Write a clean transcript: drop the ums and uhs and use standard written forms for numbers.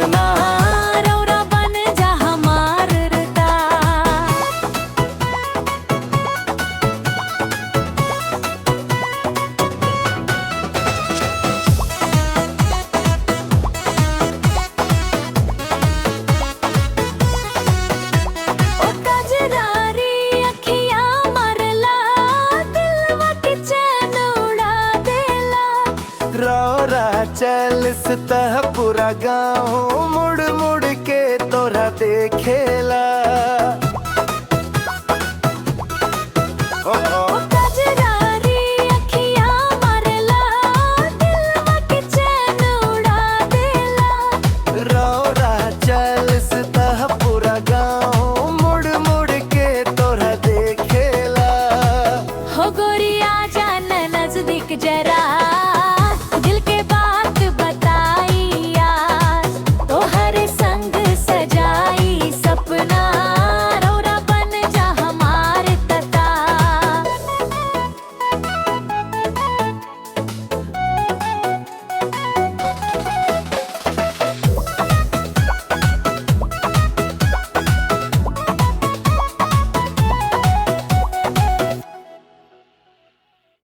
सपना रौरा बन जा हमार रता। ओ कजरारी अखियां मारला दिलवा के चैन उड़ा देला। रौरा चल सतह पूरा गाँव मुड़ मुड़ के तोरा देखेला। ओ कजरारी अखियां मारला दिलवा के चैन उड़ा देला। रौरा चल सतह पूरा गाँव मुड़ मुड़ के तोरा देखेला। हो गोरिया जान नजदीक जरा